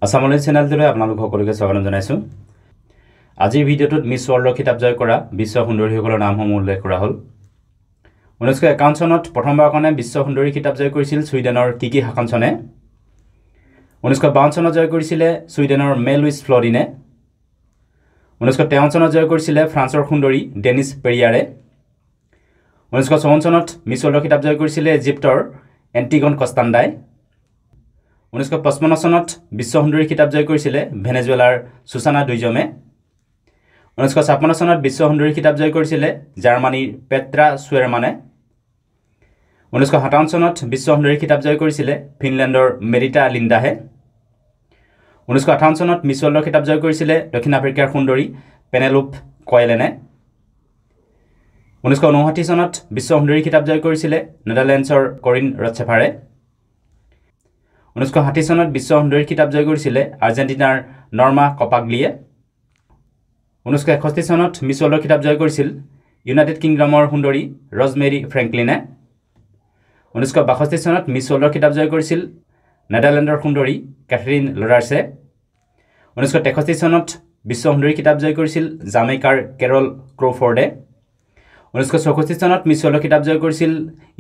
আসামলৈ চেনেলটোলৈ আপোনালোক সকলোকে স্বাগতম জনাইছোঁ। আজিৰ ভিডিঅ'টোত মিছ ৱৰ্ল্ডৰ খিতাপ জয় কৰা বিশ্ব সুন্দৰীসকলৰ নামসমূহ উল্লেখ কৰা হ'ল। 1951 চনত প্ৰথমবাৰৰ কাৰণে বিশ্ব সুন্দৰী খিতাপ জয় কৰিছিল ছুইডেনৰ কিকি হাকানছনে। 1952 চনত জয় কৰিছিলে ছুইডেনৰ মে লুইছ ফ্লৰিনে। 1953 চনত জয় কৰিছিলে ফ্ৰান্সৰ সুন্দৰী ডেনিছ পেৰিয়াৰে। 1954 চনত মিছ ৱৰ্ল্ডৰ খিতাপ জয় কৰিছিলে ইজিপ্তৰ এণ্টিগন কষ্টাণ্ডাই। 1955 চনত বিশ্ব সুন্দৰী খিতাপ জয় কৰিছিলে ভেনেজুৱেলাৰ সুসানা ডুইজমে। 1956 চনত বিশ্ব সুন্দৰী খিতাপ জয় কৰিছিলে জাৰ্মানীৰ পেট্ৰা ছুৱেৰমানে। 1957 চনত বিশ্ব সুন্দৰী খিতাপ জয় কৰিছিলে ফিনলেণ্ডৰ মেৰিটা লিণ্ডাহে। 1958 চনত মিছ ৱৰ্ল্ডৰ খিতাপ জয় কৰিছিলে দক্ষিণ আফ্ৰিকাৰ সুন্দৰী পেনেলোপ কয়েলেনে। 1959 চনত বিশ্ব সুন্দৰী খিতাপ জয় কৰিছিলে নেদাৰলেণ্ডছৰ কৰিন ৰটছেফাৰে। 1960 চনত বিশ্ব সুন্দৰী খিতাপ জয় কৰিছিলে আৰ্জেণ্টিনাৰ নৰ্মা কপাগলিয়ে। 1961 চনত মিছ ৱৰ্ল্ডৰ খিতাপ জয় কৰিছিল ইউনাইটেড কিংডমৰ সুন্দৰী ৰজমেৰী ফ্ৰেংকলিনে। 1962 চনত মিছ ৱৰ্ল্ডৰ খিতাপ জয় কৰিছিল নেদাৰলেণ্ডৰ সুন্দৰী কেথৰিন লৰাৰ্ছে। 1963 চনত বিশ্ব সুন্দৰী খিতাপ জয় কৰিছিল জামেইকাৰ কেৰল ক্ৰ'ফৰ্ডে। 1964 চনত মিছ ৱৰ্ল্ডৰ খিতাপ জয় কৰিছিল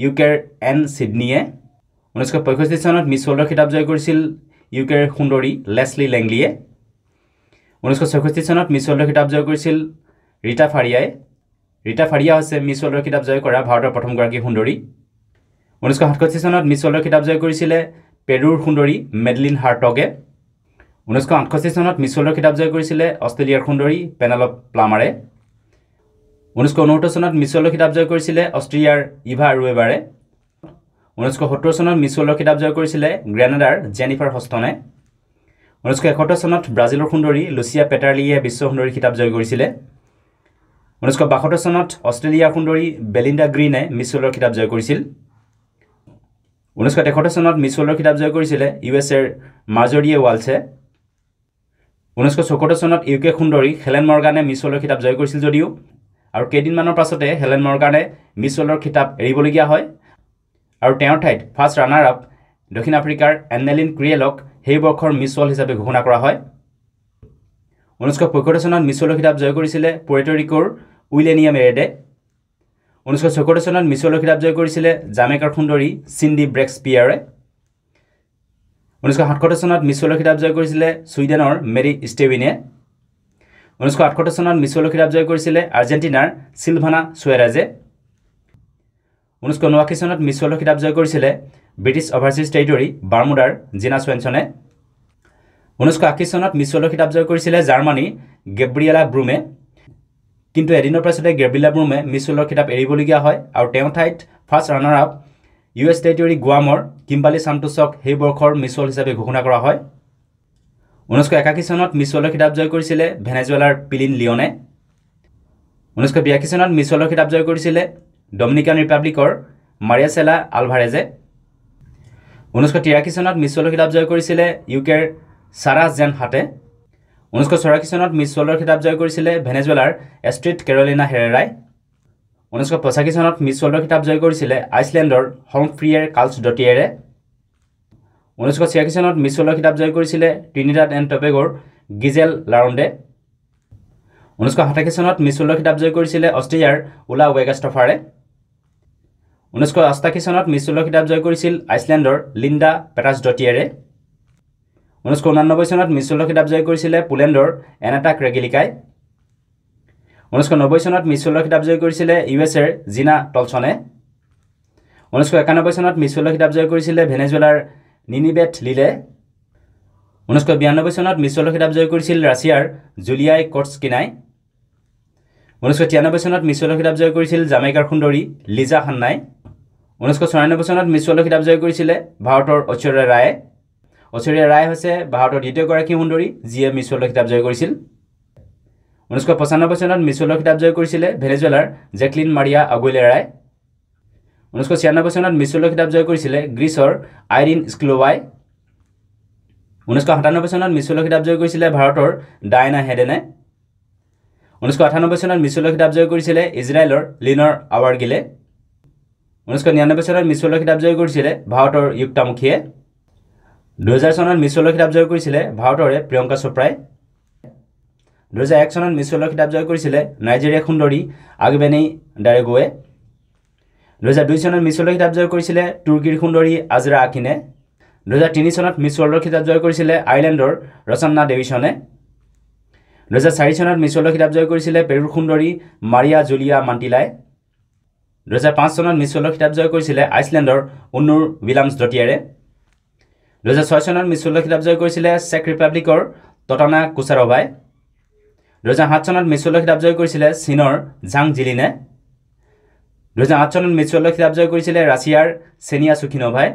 ইউকেৰ এন ছিডনীয়ে। 1965 চনত মিছ ৱৰ্ল্ডৰ খিতাপ জয় কৰিছিল ইউকেৰ সুন্দৰী লেছলি লেংলিয়ে। 1966 চনত মিছ ৱৰ্ল্ডৰ খিতাপ জয় কৰিছিল ৰীতা ফাৰিয়াই। ৰীতা ফাৰিয়া হৈছে মিছ ৱৰ্ল্ডৰ খিতাপ জয় কৰা ভাৰতৰ প্ৰথমগৰাকী সুন্দৰী। 1967 চনত মিছ ৱৰ্ল্ডৰ খিতাপ জয় কৰিছিলে পেৰুৰ সুন্দৰী মেডলিন হাৰ্টগে। 1968 চনত মিছ ৱৰ্ল্ডৰ খিতাপ জয় কৰিছিলে অষ্ট্ৰেলিয়াৰ সুন্দৰী পেনেলপ প্লামাৰে। 1969 চনত মিছ ৱৰ্ল্ডৰ খিতাপ জয় কৰিছিলে অষ্ট্ৰিয়াৰ ইভা ৰুৱেবাৰে। 1970 চনত মিছ ৱৰ্ল্ডৰ খিতাপ জয় কৰিছিলে গ্ৰেনাডাৰ জেনিফাৰ হষ্টনে। 1971 চনত ব্ৰাজিলৰ সুন্দৰী লুচিয়া পেটাৰলিয়ে বিশ্ব সুন্দৰী খিতাপ জয় কৰিছিলে। 1972 চনত অষ্ট্ৰেলিয়াৰ সুন্দৰী বেলিণ্ডা গ্ৰীনে মিছ ৱৰ্ল্ডৰ খিতাপ জয় কৰিছিল। 1973 চনত মিছ ৱৰ্ল্ডৰ খিতাপ জয় কৰিছিলে USA মাজৰিয়ে ৱালছে। 1974 চনত UK সুন্দৰী হেলেন মৰ্গানে মিছ ৱৰ্ল্ডৰ খিতাপ জয় কৰিছিল যদিও আৰু কেইদিনমানৰ পাছতে হেলেন মৰ্গানে মিছ ৱৰ্ল্ডৰ খিতাপ এৰিবলগীয়া হয় আৰু তেওঁৰ ঠাইত ফাৰ্ষ্ট ৰানাৰ আপ দক্ষিণ আফ্ৰিকাৰ এন্নেলিন ক্ৰিয়েলক সেই বৰ্ষৰ মিছ ৱৰ্ল্ড হিচাপে ঘোষণা কৰা হয়। 1975 চনত মিছ ৱৰ্ল্ডৰ খিতাপ জয় কৰিছিলে পুৱেৰ্টো ৰিকোৰ উইলেনিয়া মেৰেডে। 1974 চনত মিছ ৱৰ্ল্ডৰ খিতাপ জয় কৰিছিলে জামেইকাৰ সুন্দৰী চিণ্ডি ব্ৰেক্সপিয়াৰে। 1977 চনত মিছ ৱৰ্ল্ডৰ খিতাপ জয় কৰিছিলে ছুইডেনৰ মেৰী ষ্টেভিনে। 1978 চনত মিছ ৱৰ্ল্ডৰ খিতাপ জয় কৰিছিলে আৰ্জেণ্টিনাৰ চিলভানা ছুৱেৰাজে। 1979 চনত মিছ ৱৰ্ল্ডৰ খিতাপ জয় কৰিছিলে ব্ৰিটিছ অভাৰচিজ টেৰিটৰী বাৰ্মুডাৰ জিনা চুৱেনছনে। 1980 চনত মিছ ৱৰ্ল্ডৰ খিতাপ জয় কৰিছিলে জাৰ্মানীৰ গেব্ৰিয়েলা ব্ৰুমে। কিন্তু এদিনৰ পাছতে গেব্ৰিয়েলা ব্ৰুমে মিছ ৱৰ্ল্ডৰ খিতাপ এৰিবলগীয়া হয় আৰু তেওঁৰ ঠাইত first runner up US territory গুৱামৰ কিম্বালি চান্টোছক সেই বৰ্ষৰ মিছ ৱৰ্ল্ড হিচাপে ঘোষণা কৰা হয়। 1981 চনত মিছ ৱৰ্ল্ডৰ খিতাপ জয় কৰিছিলে ভেনেজুৱেলাৰ পিলিন লিঅনে। 1982 চনত মিছ ৱৰ্ল্ডৰ খিতাপ জয় কৰিছিলে ডমিনিকান ৰিপাব্লিকৰ মাৰিয়াচেলা আলভাৰেজে। 1983 চনত মিছ ৱৰ্ল্ডৰ খিতাপ জয় কৰিছিলে ইউকেৰ সাৰাহ জেন হাটে। 1984 চনত মিছ ৱৰ্ল্ডৰ খিতাপ জয় কৰিছিলে ভেনেজুৱেলাৰ এষ্ট্ৰিড কেৰলিনা হেৰেৰাই। 1985 চনত মিছ ৱৰ্ল্ডৰ খিতাপ জয় কৰিছিলে আইচলেণ্ডৰ হলমফ্ৰিয়েৰ কাৰ্লছডটিয়েৰে। 1986 চনত মিছ ৱৰ্ল্ডৰ খিতাপ জয় কৰিছিলে ট্ৰিনিডাড এণ্ড টবেগোৰ গিজেল লাৰণ্ডে। 1987 চনত মিছ ৱৰ্ল্ডৰ খিতাপ জয় কৰিছিলে অষ্ট্ৰিয়াৰ উলা ৱেগাষ্টফাৰে। 1988 চনত মিছ ৱৰ্ল্ডৰ খিতাপ জয় কৰিছিল আইচলেণ্ডৰ লিণ্ডা পেটাছডটিয়েৰে। 1989 চনত মিছ ৱৰ্ল্ডৰ খিতাপ জয় কৰিছিলে পোলেণ্ডৰ এনাটা ক্ৰেগিলিকাই। 1990 চনত মিছ ৱৰ্ল্ডৰ খিতাপ জয় কৰিছিলে USAৰ জিনা টলছনে। 1991 চনত মিছ ৱৰ্ল্ডৰ খিতাপ জয় কৰিছিলে ভেনেজুৱেলাৰ নিনিবেট লিলে। 1992 চনত মিছ ৱৰ্ল্ডৰ খিতাপ জয় কৰিছিল ৰাছিয়াৰ জুলিয়াই কটস্কিনাই। 1993 চনত মিছ ৱৰ্ল্ডৰ খিতাপ জয় কৰিছিল জামেইকাৰ সুন্দৰী লিজা হান্নাই। 1994 চনত মিছ ৱৰ্ল্ডৰ খিতাপ জয় কৰিছিলে ভাৰতৰ ঐশ্বৰ্যা ৰায়ে। ঐশ্বৰ্যা ৰায় হৈছে ভাৰতৰ দ্বিতীয়গৰাকী সুন্দৰী যিয়ে মিছ ৱৰ্ল্ডৰ খিতাপ জয় কৰিছিল। 1995 চনত মিছ ৱৰ্ল্ডৰ খিতাপ জয় কৰিছিলে ভেনেজুৱেলাৰ জেকলিন মাৰিয়া আগুইলেৰাই। 1996 চনত মিছ ৱৰ্ল্ডৰ খিতাপ জয় কৰিছিলে গ্ৰীচৰ আইৰিন স্ক্লোৱাই। 1997 চনত মিছ ৱৰ্ল্ডৰ খিতাপ জয় কৰিছিলে ভাৰতৰ ডায়না হেডেনে। 1998 চনত মিছ ৱৰ্ল্ডৰ খিতাপ জয় কৰিছিলে ইজৰাইলৰ লিনৰ আৱাৰগিলে। 1999 চনত মিছ ৱৰ্ল্ডৰ খিতাপ জয় কৰিছিলে ভাৰতৰ ইউক্তামুখীয়ে। 2000 চনত মিছ ৱৰ্ল্ডৰ খিতাপ জয় কৰিছিলে ভাৰতৰে প্ৰিয়ংকা চোপ্ৰাই 2001 চনত মিছ ৱৰ্ল্ডৰ খিতাপ জয় কৰিছিলে নাইজেৰিয়া সুন্দৰী আগবেনী ডাৰেগোৱে 2002 চনত মিছ ৱৰ্ল্ডৰ খিতাপ জয় কৰিছিলে তুৰ্কীৰ সুন্দৰী আজৰা আকিনে 2003 চনত মিছ ৱৰ্ল্ডৰ খিতাপ জয় কৰিছিলে আইলেণ্ডৰ ৰচন্না ডেভিছনে 2004 চনত মিছ ৱৰ্ল্ডৰ খিতাপ জয় কৰিছিলে পেৰুৰ সুন্দৰী মাৰিয়া জুলিয়া মান্টিলাই 2005 চনত মিছ ৱৰ্ল্ডৰ খিতাপ জয় কৰিছিলে আইচলেণ্ডৰ উন্নুৰ উইলামছডটিয়াৰে 2006 চনত মিছ ৱৰ্ল্ডৰ খিতাপ জয় কৰিছিলে চেক ৰিপাব্লিকৰ টটানা কুচাৰভাই 2007 চনত মিছ ৱৰ্ল্ডৰ খিতাপ জয় কৰিছিলে চীনৰ ঝাং জিলিনে 2008 চনত মিছ ৱৰ্ল্ডৰ খিতাপ জয় কৰিছিলে ৰাছিয়াৰ চেনিয়া সুখিনোভাই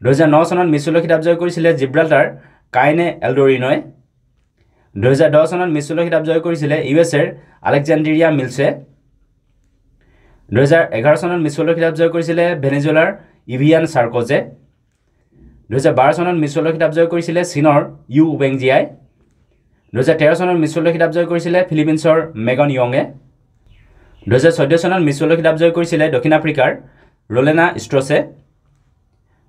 2009 চনত মিছ ৱৰ্ল্ডৰ খিতাপ জয় কৰিছিলে জিব্ৰাল্টাৰ কাইনে এলডৰিনয় 2010 চনত মিছ ৱৰ্ল্ডৰ খিতাপ জয় কৰিছিলে ইউএছএৰ আলেকজান্দ্ৰিয়া মিলছে 2011 চনত মিছ ৱৰ্ল্ডৰ খিতাপ জয় কৰিছিলে ভেনেজুৱেলাৰ ইভিয়ান সাৰ্কোজে 2012 চনত মিছ ৱৰ্ল্ডৰ খিতাপ জয় কৰিছিলে চীনৰ ইউ ৱেংজিয়াই 2013 চনত মিছ ৱৰ্ল্ডৰ খিতাপ জয় কৰিছিলে ফিলিপিনছৰ মেগন ইয়ঙে 2014 চনত মিছ ৱৰ্ল্ডৰ খিতাপ জয় কৰিছিলে দক্ষিণ আফ্ৰিকাৰ ৰোলেনা ষ্ট্ৰছে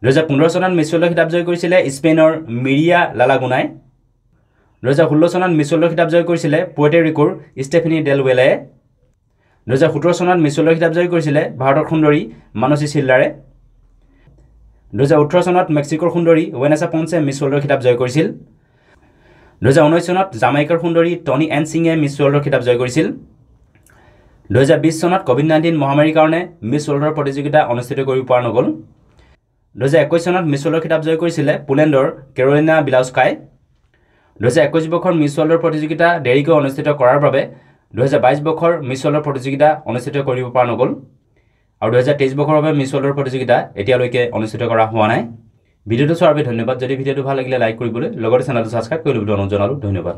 2015 চনত মিছ ৱৰ্ল্ডৰ খিতাপ জয় কৰিছিলে স্পেইনৰ মিৰিয়া লালাগুনাই 2016 চনত মিছ ৱৰ্ল্ডৰ খিতাপ জয় কৰিছিলে পুৱেৰ্টো ৰিকোৰ ষ্টেফেনি ডেল ৱেলে 2017 চনত মিছ ৱৰ্ল্ডৰ খিতাপ জয় কৰিছিলে ভাৰতৰ সুন্দৰী মানসী চিল্লাৰে 2018 চনত মেক্সিকোৰ সুন্দৰী ৱেনেছা পন্সে মিছ ৱৰ্ল্ডৰ খিতাপ জয় কৰিছিল 2019 চনত জামাইকাৰ সুন্দৰী টনি এন সিঙে মিছ ৱৰ্ল্ডৰ খিতাপ জয় কৰিছিল 2020 চনত কোভিড-19 মহামাৰীৰ কাৰণে মিছ ৱৰ্ল্ডৰ প্ৰতিযোগিতা অনুষ্ঠিত কৰিব পৰা নগল 2021 চনত মিছ ৱৰ্ল্ডৰ খিতাপ জয় কৰিছিলে পোলেণ্ডৰ কেৰলিনা বিলাউস্কাই 2021 বৰ্ষৰ মিছ ৱৰ্ল্ডৰ প্ৰতিযোগিতা দেৰিকৈ অনুষ্ঠিত কৰাৰ বাবে 2022 বৰ্ষৰ মিছ ৱৰ্ল্ডৰ প্ৰতিযোগিতা অনুষ্ঠিত কৰিব পৰা নগল আৰু 2023 বৰ্ষৰ বাবে মিছ ৱৰ্ল্ডৰ প্ৰতিযোগিতা এতিয়ালৈকে অনুষ্ঠিত কৰা হোৱা নাই ভিডিঅ'টো চোৱাৰ বাবে ধন্যবাদ যদি ভিডিঅ'টো ভাল লাগিলে লাইক কৰিবলৈ লগতে চেনেলটো সাবস্ক্ৰাইব কৰিবলৈ অনুৰোধ জনালোঁ ধন্যবাদ